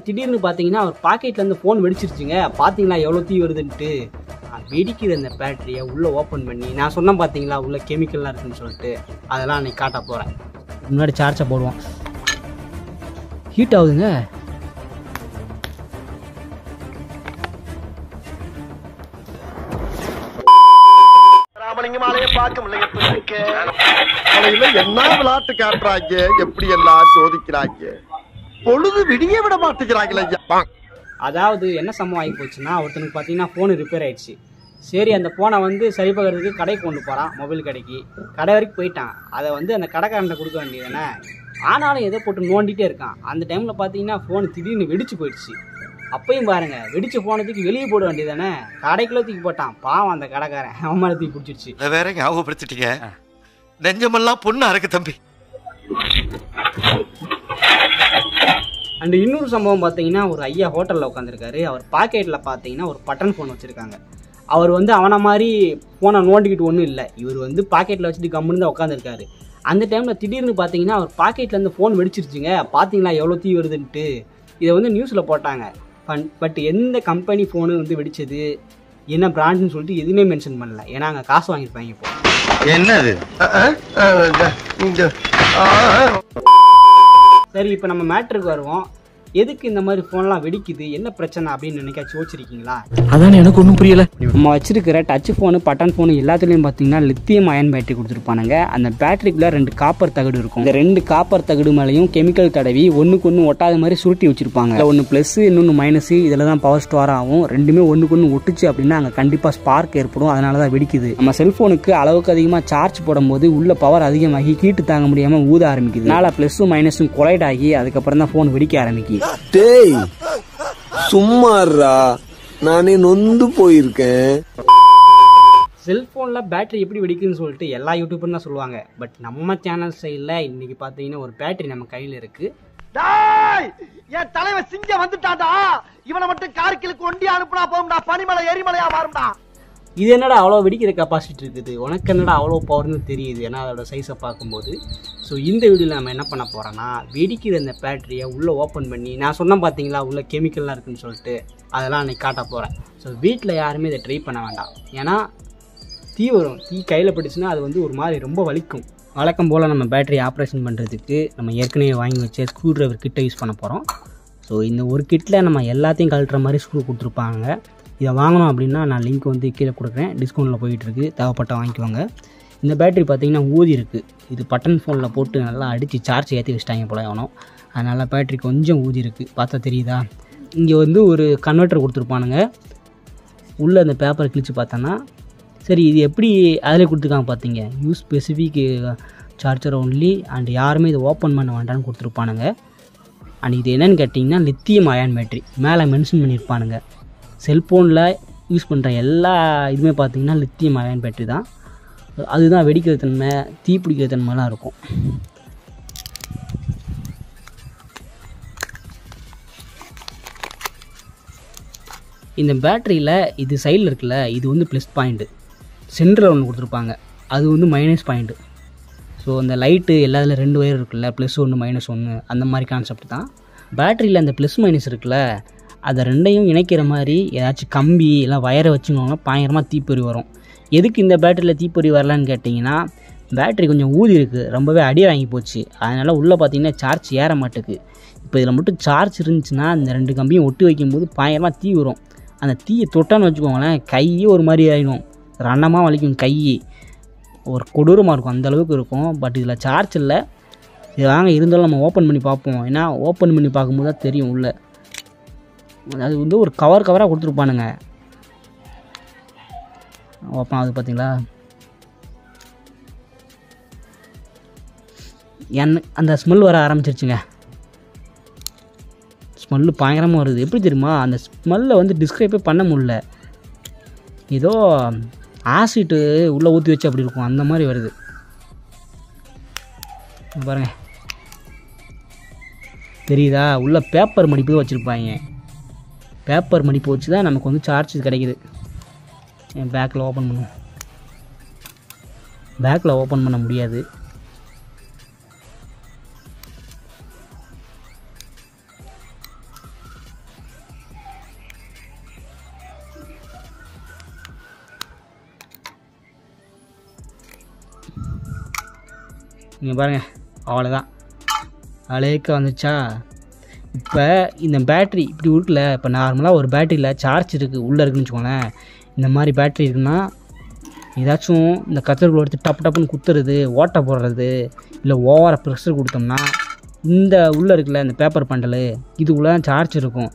திடீர்னு பார்த்தீங்கன்னா அவர் பாக்கெட்லேருந்து ஃபோன் வெடிச்சிருச்சுங்க. பார்த்தீங்களா எவ்வளோ தீ வருதுன்ட்டு. வெடிக்கிற அந்த பேட்டரியை உள்ளே ஓப்பன் பண்ணி நான் சொன்னேன் பார்த்தீங்களா உள்ளே கெமிக்கல்லாம் இருக்குதுன்னு சொல்லிட்டு அதெல்லாம் அன்றைக்கி காட்ட போகிறேன். முன்னாடி சார்ஜை போடுவோம். ஹீட் ஆகுதுங்க. என்ன விளையாட்டு காட்டுறாங்க, எப்படி எல்லாம் சோதிக்கிறாங்க, பொழுது விடிய விட மாட்டேங்கிறாங்களே. அதாவது என்ன சம்பவம் ஆகி போச்சுன்னா, ஒருத்தனுக்கு பார்த்தீங்கன்னா ஃபோனு ரிப்பேர் ஆயிடுச்சு. சரி அந்த ஃபோனை வந்து சரி பார்க்கறதுக்கு கடைக்கு கொண்டு போகிறான், மொபைல் கடைக்கு. கடை வரைக்கும் போயிட்டான். அதை வந்து அந்த கடைக்காரன்ட்ட கொடுக்க வேண்டியதானே. ஆனாலும் எதை போட்டு நோண்டிகிட்டே இருக்கான். அந்த டைமில் பார்த்தீங்கன்னா ஃபோனு திடீர்னு வெடிச்சு போயிடுச்சு. அப்பையும் பாருங்க, வெடிச்ச போனதுக்கு வெளியே போட வேண்டியதானே. கடைக்குள்ள தூக்கி போட்டான். பாவம் அந்த கடைக்காரன், அவன் மேலே தூக்கி பிடிச்சிருச்சு. வேற ஞாபகப்படுத்திட்டீங்க, நெஞ்சமெல்லாம் பொண்ணா இருக்கு தம்பி. அண்ட் இன்னொரு சம்பவம் பார்த்தீங்கன்னா, ஒரு ஐயா ஹோட்டலில் உட்காந்துருக்காரு. அவர் பாக்கெட்டில் பார்த்தீங்கன்னா ஒரு பட்டன் ஃபோன் வச்சுருக்காங்க. அவர் வந்து அவனை மாதிரி ஃபோனை நோண்டிக்கிட்டு ஒன்றும் இல்லை. இவர் வந்து பாக்கெட்டில் வச்சுட்டு கம்முன்னு தான் உட்காந்துருக்காரு. அந்த டைமில் திடீர்னு பார்த்தீங்கன்னா அவர் பாக்கெட்லேருந்து ஃபோன் வெடிச்சிருச்சுங்க. பார்த்தீங்களா எவ்வளோ தீ வருதுன்ட்டு. இதை வந்து நியூஸில் போட்டாங்க. பட் எந்த கம்பெனி ஃபோனு வந்து வெடிச்சது, என்ன பிராண்டுன்னு சொல்லிட்டு எதுவுமே மென்ஷன் பண்ணல. ஏன்னா அங்கே காசு வாங்கியிருப்பாங்க. இப்போ என்னது சரி, இப்போ நம்ம மேட்ருக்கு வருவோம். எதுக்கு இந்த மாதிரி ஃபோன்லாம் வெடிக்குது, என்ன பிரச்சனை அப்படின்னு நினைக்காச்சும் யோசிச்சிருக்கீங்களா? அதான் எனக்கு ஒன்றும் புரியல. நம்ம வச்சிருக்கிற டச் ஃபோனு, பட்டன் ஃபோனு எல்லாத்துலேயும் பார்த்தீங்கன்னா லித்தியம் அயன் பேட்டரி கொடுத்துருப்பானுங்க. அந்த பேட்டரிக்குள்ள 2 காப்பர் தகடு இருக்கும். இந்த 2 காப்பர் தகடு மேலேயும் கெமிக்கல் தடவி ஒன்றுக்கு ஒன்று ஒட்டாத மாதிரி சுருட்டி வச்சிருப்பாங்க. ஒன்று ப்ளஸ், இன்னொன்று மைனஸ். இதில் தான் பவர் ஸ்டோர் ஆகும். ரெண்டுமே ஒன்றுக்கு ஒன்று ஒட்டுச்சு அப்படின்னா அங்கே கண்டிப்பாக ஸ்பார்க் ஏற்படும். அதனால தான் வெடிக்குது. நம்ம செல்ஃபோனுக்கு அளவுக்கு அதிகமாக சார்ஜ் போடும்போது உள்ள பவர் அதிகமாகி ஹீட்டு தாங்க முடியாமல் ஊத ஆரம்பிக்குது. அதனால ப்ளஸும் மைனஸும் கொலைட் ஆகி அதுக்கப்புறம் தான் ஃபோன் வெடிக்க ஆரம்பிக்குது. டேய் சும்மாறா, நானே நொந்து போயிருக்கேன். செல்ஃபோனில் பேட்டரி எப்படி வெடிக்குதுன்னு சொல்லிட்டு எல்லா யூடியூபரும் தான் சொல்லுவாங்க. பட் நம்ம சேனல் சைடில் இன்னைக்கு பார்த்தீங்கன்னா ஒரு பேட்டரி நம்ம கையில் இருக்குது. என் தலைவன் சிங்கம் வந்துட்டாடா. இவனை மட்டும் கார்கிலுக்கு ஒண்டி அனுப்புனா போகும்டா, பனிமலை எரிமலையா மாறும்டா. இது என்னடா அவ்வளோ வெடிக்கிற கெப்பாசிட்டி இருக்குது, உனக்கு என்னடா அவ்வளோ பவர்னு தெரியுது, ஏன்னா அதோட சைஸை பார்க்கும்போது. ஸோ இந்த வீடியோவில் நம்ம என்ன பண்ண போகிறோன்னா, வெடிக்கிற இந்த பேட்டரியை உள்ளே ஓப்பன் பண்ணி நான் சொன்னேன் பார்த்தீங்களா உள்ளே கெமிக்கல்லாம் இருக்குதுன்னு சொல்லிட்டு அதெல்லாம் அன்றைக்கி காட்ட போகிறேன். ஸோ வீட்டில் யாருமே இதை ட்ரை பண்ண வேண்டாம். ஏன்னா தீ வரும். தீ கையில் பட்டுச்சுன்னா அது வந்து ஒரு மாதிரி ரொம்ப வலிக்கும். வழக்கம் போல் நம்ம பேட்டரி ஆப்ரேஷன் பண்ணுறதுக்கு நம்ம ஏற்கனவே வாங்கி வச்ச ஸ்க்ரூ ட்ரைவர் கிட்ட யூஸ் பண்ண போகிறோம். ஸோ இந்த ஒரு கிட்டில் நம்ம எல்லாத்தையும் கழட்டுற மாதிரி ஸ்க்ரூ கொடுத்துருப்பாங்க. இதை வாங்கணும் அப்படின்னா நான் லிங்க் வந்து கீழே கொடுக்குறேன், டிஸ்கவுண்ட்டில் போயிட்டுருக்கு, தேவைப்பட்ட வாங்கிக்குவாங்க. இந்த பேட்டரி பார்த்திங்கன்னா ஊதி இருக்குது. இது பட்டன் ஃபோனில் போட்டு நல்லா அடித்து சார்ஜ் ஏற்றி வச்சிட்டாங்க போல எவனோ. அதனால் பேட்டரி கொஞ்சம் ஊதி இருக்குது, பார்த்தா தெரியுதா. இங்கே வந்து ஒரு கன்வெர்ட்டர் கொடுத்துருப்பானுங்க. உள்ளே அந்த பேப்பரை கிழிச்சு பார்த்தோன்னா சரி இது எப்படி அதில் கொடுத்துருக்காங்க பார்த்தீங்க, use specific charger only and யாருமே இதை ஓப்பன் பண்ண வேண்டாம்னு கொடுத்துருப்பானுங்க. அண்ட் இது என்னென்னு கேட்டிங்கன்னா லித்தியம் அயன் பேட்டரி மேலே மென்ஷன் பண்ணியிருப்பானுங்க. செல்ஃபோனில் யூஸ் பண்ணுற எல்லா இதுவுமே பார்த்திங்கன்னா லித்தியம் அயன் பேட்டரி தான். அதுதான் வெடிக்கிற தன்மை, தீப்பிடிக்கிற தன்மைலாம் இருக்கும். இந்த பேட்டரியில் இது சைடில் இருக்குல்ல, இது வந்து ப்ளஸ் பாயிண்ட்டு. சென்டரில் ஒன்று கொடுத்துருப்பாங்க, அது வந்து மைனஸ் பாயிண்ட்டு. ஸோ அந்த லைட்டு எல்லாத்தில் 2 ஒயர் இருக்குல்ல, ப்ளஸ் 1 மைனஸ் 1 அந்த மாதிரி கான்செப்ட் தான். பேட்டரியில் அந்த ப்ளஸ் மைனஸ் இருக்குல்ல, அதை ரெண்டையும் இணைக்கிற மாதிரி ஏதாச்சும் கம்பி எல்லாம் வயரை வச்சுக்கோங்க, பயங்கரமாக தீப்பொறி வரும். எதுக்கு இந்த பேட்டரியில் தீப்பொறி வரலான்னு கேட்டிங்கன்னா, பேட்டரி கொஞ்சம் ஊதி இருக்குது, ரொம்பவே அடி வாங்கி போச்சு. அதனால் உள்ளே பார்த்திங்கன்னா சார்ஜ் ஏற மாட்டேக்கு. இப்போ இதில் மட்டும் சார்ஜ் இருந்துச்சுன்னா இந்த 2 கம்பியும் ஒட்டி வைக்கும்போது பயங்கரமாக தீ வரும். அந்த தீயை தொட்டான்னு வச்சுக்கோங்களேன், கையே ஒரு மாதிரி ஆகிடும், ரணமாக வலிக்கும் கை, ஒரு கொடூரமாக இருக்கும், அந்தளவுக்கு இருக்கும். பட் இதில் சார்ஜ் இல்லை. இது வாங்க இருந்தாலும் நம்ம ஓப்பன் பண்ணி பார்ப்போம். ஏன்னா ஓப்பன் பண்ணி பார்க்கும்போது தான் தெரியும் உள்ளே. அது வந்து ஒரு கவராக கொடுத்துருப்பானுங்க. ஓப்பன் ஆகுது பார்த்தீங்களா. அந்த ஸ்மெல் வர ஆரம்பிச்சிருச்சுங்க. ஸ்மெல்லு பயங்கரமாக வருது. எப்படி தெரியுமா, அந்த ஸ்மெல்லை வந்து டிஸ்கிரைபே பண்ண முடியல. ஏதோ ஆசிட்டு உள்ளே ஊற்றி வச்சு அப்படி இருக்கும், அந்த மாதிரி வருது பாருங்கள். தெரியுதா, உள்ள பேப்பர் மடிப்பு தான் வச்சுருப்பாங்க. பேப்பர் மடிப்பு வச்சு தான் நமக்கு வந்து சார்ஜ் கிடைக்கிது. என் பேக்கில் ஓப்பன் பண்ணும், பேக்கில் ஓப்பன் பண்ண முடியாது. நீங்கள் பாருங்கள், அவ்வளோதான், அலேக்க வந்துச்சா. இப்போ இந்த பேட்ரி இப்படி இருக்குல்ல, இப்போ நார்மலாக ஒரு பேட்டரியில் சார்ஜ் இருக்குது உள்ளே இருக்குன்னு வச்சுக்கோங்களேன். இந்த மாதிரி பேட்ரி இருக்குன்னா ஏதாச்சும் இந்த கத்தரிக்கோல் எடுத்து டப்பு டப்புன்னு குத்துறது, ஓட்டை போடுறது, இல்லை ஓவராக ப்ரெஷர் கொடுத்தோம்னா இந்த உள்ளே இருக்குல்ல இந்த பேப்பர் பண்டலு இது உள்ளே தான் சார்ஜ் இருக்கும்.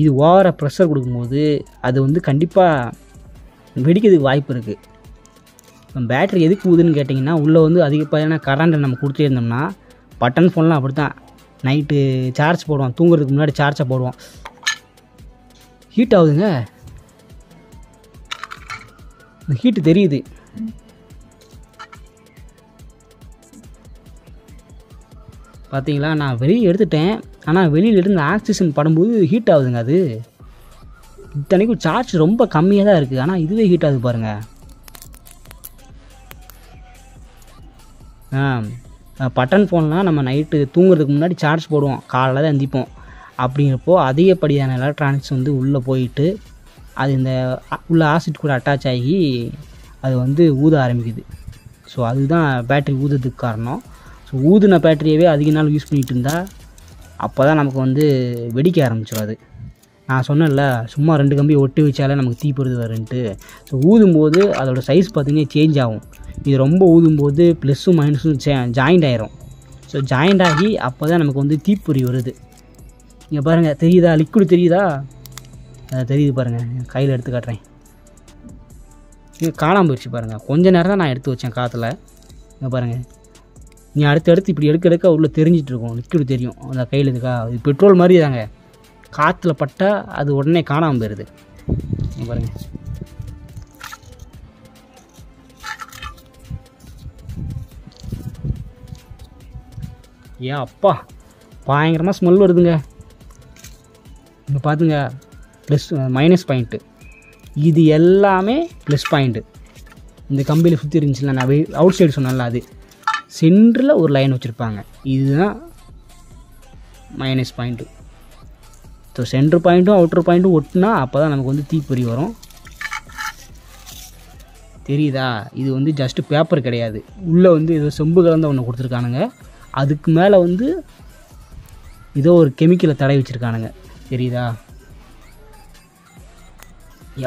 இது ஓவராக ப்ரெஷர் கொடுக்கும்போது அது வந்து கண்டிப்பாக வெடிக்கிறதுக்கு வாய்ப்பு இருக்குது. இப்போ பேட்ரி எதுக்கு ஊதுன்னு கேட்டிங்கன்னா, உள்ளே வந்து அதிகப்படியான கரண்ட்டை நம்ம கொடுத்துட்டே இருந்தோம்னா, பட்டன் ஃபோன்லாம் அப்படி தான். நைட்டு சார்ஜ் போடுவோம், தூங்குறதுக்கு முன்னாடி சார்ஜை போடுவோம், ஹீட் ஆகுதுங்க. இந்த ஹீட்டு தெரியுது. பார்த்தீங்களா, நான் வெளியே எடுத்துட்டேன், ஆனால் வெளியில் இருந்து ஆக்சிஜன் படும்போது ஹீட் ஆகுதுங்க. அது இத்தனைக்கும் சார்ஜ் ரொம்ப கம்மியாக தான் இருக்குது, ஆனால் இதுவே ஹீட் ஆகுது பாருங்கள். பட்டன் ஃபோன்லாம் நம்ம நைட்டு தூங்குறதுக்கு முன்னாடி சார்ஜ் போடுவோம், காலையில் தான் எந்திப்போம். அப்படிங்கிறப்போ அதிகப்படியான எலக்ட்ரானிக்ஸ் வந்து உள்ளே போயிட்டு அது இந்த உள்ள ஆசிட் கூட அட்டாச் ஆகி அது வந்து ஊத ஆரம்பிக்குது. ஸோ அதுதான் பேட்ரி ஊதுறதுக்கு காரணம். ஸோ ஊதுன பேட்டரியவே அதிக நாள் யூஸ் பண்ணிகிட்டு இருந்தால் அப்போ தான் நமக்கு வந்து வெடிக்க ஆரம்பிச்சிடும். அது நான் சொன்னேன்ல, சும்மா 2 கம்பி ஒட்டி வச்சாலே நமக்கு தீப்பொருது வருன்ட்டு. ஸோ ஊதும்போது அதோடய சைஸ் பார்த்திங்கன்னா சேஞ்ச் ஆகும். இது ரொம்ப ஊதும்போது ப்ளஸ்ஸும் மைனஸும் ஜாயிண்ட் ஆகிரும். ஸோ ஜாயிண்ட் ஆகி அப்போ தான் நமக்கு வந்து தீப்பொறி வருது. இங்கே பாருங்கள், தெரியுதா, லிக்விட் தெரியுதா? தெரியுது பாருங்கள், கையில் எடுத்து காட்டுறேன். இங்கே காணாமல் போயிடுச்சு பாருங்கள். கொஞ்ச நேரம் தான் நான் எடுத்து வச்சேன் காற்றுல. இங்கே பாருங்கள், நீ அடுத்து இப்படி எடுக்க உள்ளே தெரிஞ்சிட்டு இருக்கும், லிக்விட் தெரியும் அந்த கையில். இருக்கா, இது பெட்ரோல் மாதிரி தாங்க, காற்றுல பட்டால் அது உடனே காணாமல் போயிடுது. இங்கே பாருங்கள், ஏன் அப்பா பயங்கரமாக ஸ்மெல் வருதுங்க. இங்கே பார்த்துங்க, ப்ளஸ் மைனஸ் பாயிண்ட்டு, இது எல்லாமே ப்ளஸ் பாயிண்ட்டு. இந்த கம்பியில் சுற்றி இருந்துச்சுல, நான் அவுட் சைடு சொன்னேன்ல, அது சென்டரில் ஒரு லைன் வச்சுருப்பாங்க, இதுதான் மைனஸ் பாயிண்ட்டு. ஸோ சென்ட்ரு பாயிண்ட்டும் அவுட்ரு பாயிண்ட்டும் ஒட்டினா அப்போ தான் நமக்கு வந்து தீப்பொறி வரும். தெரியுதா, இது வந்து ஜஸ்ட்டு பேப்பர் கிடையாது, உள்ளே வந்து ஏதோ செம்பு கலந்த ஒன்று கொடுத்துருக்கானுங்க. அதுக்கு மேலே வந்து ஏதோ ஒரு கெமிக்கலை தடவி வச்சுருக்கானுங்க, தெரியுதா?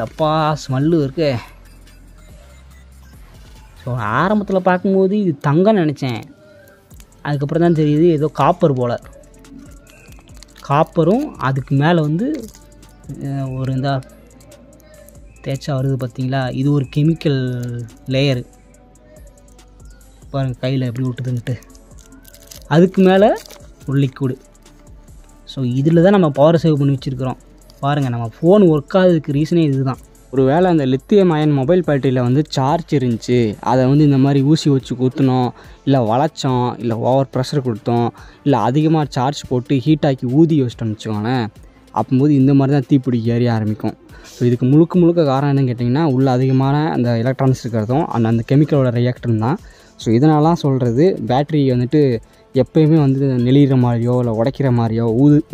எப்பா ஸ்மெல்லு இருக்கு. ஸோ ஆரம்பத்தில் பார்க்கும்போது இது தங்கம் நினச்சேன், அதுக்கப்புறம் தான் தெரியுது ஏதோ காப்பர் போல். காப்பரும் அதுக்கு மேலே வந்து ஒரு இந்த தேய்ச்சா வருது பார்த்தீங்களா, இது ஒரு கெமிக்கல் லேயரு. பாருங்கள் கையில் எப்படி விட்டுதுன்ட்டு. அதுக்கு மேலே ஒரு லிக்விடு. ஸோ இதில் தான் நம்ம பவர் சேவ் பண்ணி வச்சுருக்கிறோம். பாருங்கள், நம்ம ஃபோன் ஒர்க் ஆகிறதுக்கு ரீசனே இது தான். ஒரு வேளை அந்த லித்தியம் அயன் மொபைல் பேட்டரியில் வந்து சார்ஜ் இருந்துச்சு, அதை வந்து இந்த மாதிரி ஊசி வச்சு குத்துனோம், இல்லை வளைச்சோம், இல்லை ஓவர் ப்ரெஷர் கொடுத்தோம், இல்லை அதிகமாக சார்ஜ் போட்டு ஹீட் ஆக்கி ஊதி வச்சிட்டோம்னு வச்சுக்கோங்களேன், அப்போது இந்த மாதிரி தான் தீப்பிடிக்க ஏறிய ஆரம்பிக்கும். ஸோ இதுக்கு முழுக்க காரணம் என்னன்னு கேட்டிங்கன்னா, உள்ள அதிகமான அந்த எலக்ட்ரானிக்ஸ் இருக்கிறதும் அந்த கெமிக்கலோட ரியாக்டன் தான். ஸோ இதனாலாம் சொல்கிறது, பேட்ரி வந்துட்டு எப்போயுமே வந்து நெளிகிற மாதிரியோ இல்லை உடைக்கிற மாதிரியோ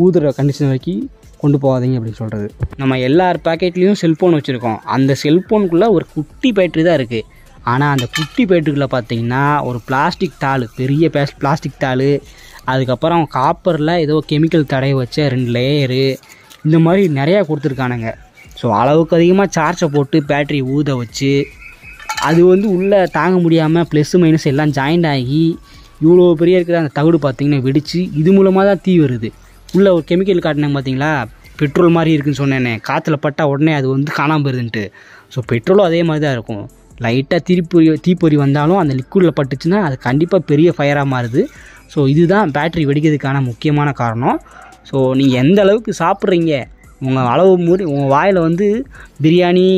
ஊதுற கண்டிஷன் வரைக்கும் கொண்டு போகாதீங்க அப்படின்னு சொல்கிறது. நம்ம எல்லார் பேக்கெட்லேயும் செல்ஃபோன் வச்சுருக்கோம், அந்த செல்ஃபோனுக்குள்ளே ஒரு குட்டி பேட்ரி தான் இருக்குது. ஆனால் அந்த குட்டி பேட்டரிக்குள்ளே பார்த்தீங்கன்னா ஒரு பிளாஸ்டிக் தாள், பெரிய பிளாஸ்டிக் தாள், அதுக்கப்புறம் காப்பரில் ஏதோ கெமிக்கல் தடவை வச்ச 2 லேயரு, இந்த மாதிரி நிறையா கொடுத்துருக்கானுங்க. ஸோ அளவுக்கு அதிகமாக சார்ஜை போட்டு பேட்ரி ஊத வச்சு அது வந்து உள்ளே தாங்க முடியாமல் ப்ளஸ் மைனஸ் எல்லாம் ஜாயிண்ட் ஆகி இவ்வளோ பெரிய இருக்கிற அந்த தகுடு பார்த்திங்கன்னா வெடித்து இது மூலமாக தான் தீ வருது. உள்ளே ஒரு கெமிக்கல் காட்டினேன் பார்த்தீங்களா, பெட்ரோல் மாதிரி இருக்குதுன்னு சொன்னேனே, காற்றுல பட்டால் உடனே அது வந்து காணாமல் போயிருதுன்ட்டு. ஸோ பெட்ரோலும் அதே மாதிரி தான் இருக்கும், லைட்டாக தீப்பொறி வந்தாலும் அந்த லிக்விடில் பட்டுச்சுன்னா அது கண்டிப்பாக பெரிய ஃபயராக மாறுது. ஸோ இதுதான் பேட்ரி வெடிக்கிறதுக்கான முக்கியமான காரணம். ஸோ நீங்கள் எந்த அளவுக்கு சாப்பிட்றீங்க, உங்கள் அளவு மூடி உங்கள் வாயில் வந்து பிரியாணி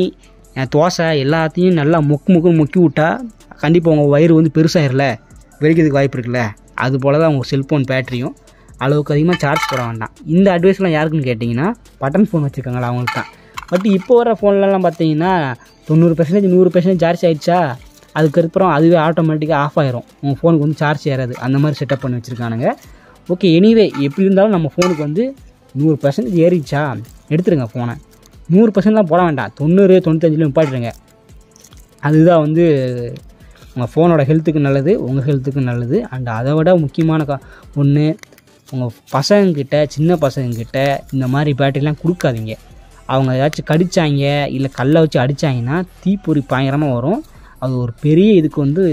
தோசை எல்லாத்தையும் நல்லா முக்குன்னு முக்கி விட்டால் கண்டிப்பாக உங்கள் வயிறு வந்து பெருசாகிடல, வெடிக்கிறதுக்கு வாய்ப்பு இருக்குல்ல. அது போல் தான் உங்கள் செல்ஃபோன் பேட்டரியும் அளவுக்கு அதிகமாக சார்ஜ் போட வேண்டாம். இந்த அட்வைஸ்லாம் யாருக்குன்னு கேட்டிங்கன்னா, பட்டன் ஃபோன் வச்சுருக்காங்களா அவங்களுக்கு தான். பட் இப்போ வர ஃபோன்லலாம் பார்த்தீங்கன்னா 90% 100% சார்ஜ் ஆகிடுச்சா, அதுக்கப்புறம் அதுவே ஆட்டோமேட்டிக்காக ஆஃப் ஆயிரும், உங்கள் ஃபோனுக்கு வந்து சார்ஜ் ஏறாது. அந்த மாதிரி செட்டப் பண்ணி வச்சுருக்கானுங்க. ஓகே, எனிவே எப்படி இருந்தாலும் நம்ம ஃபோனுக்கு வந்து 100% ஏறிச்சா எடுத்துருங்க ஃபோனை. 100%லாம் போட வேண்டாம், 90 95 நிப்பாட்டுருங்க. அதுதான் வந்து உங்கள் ஃபோனோட ஹெல்த்துக்கு நல்லது, உங்கள் ஹெல்த்துக்கு நல்லது. அண்ட் அதை விட முக்கியமான ஒன்று, உங்கள் பசங்கக்கிட்ட, சின்ன பசங்கக்கிட்ட இந்த மாதிரி பேட்டரிலாம் கொடுக்காதீங்க. அவங்க ஏதாச்சும் கடித்தாங்க இல்லை கல்லை வச்சு அடித்தாங்கன்னா தீப்பொறி பயங்கரமாக வரும். அது ஒரு பெரிய இதுக்கு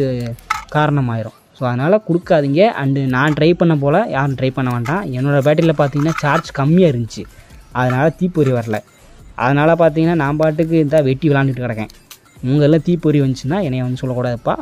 காரணமாயிரும். ஸோ அதனால் கொடுக்காதீங்க. அண்டு நான் ட்ரை பண்ண போல் யாரும் ட்ரை பண்ண வேண்டாம். என்னோடய பேட்டரியில் பார்த்தீங்கன்னா சார்ஜ் கம்மியாக இருந்துச்சு, அதனால் தீப்பொறி வரல. அதனால் பார்த்தீங்கன்னா நான் பாட்டுக்கு இந்த வெட்டி விளாண்டுட்டு கிடக்கேன். உங்களெல்லாம் தீப்பொறி வந்துச்சுன்னா என்னைய சொல்லக்கூடாதுப்பா.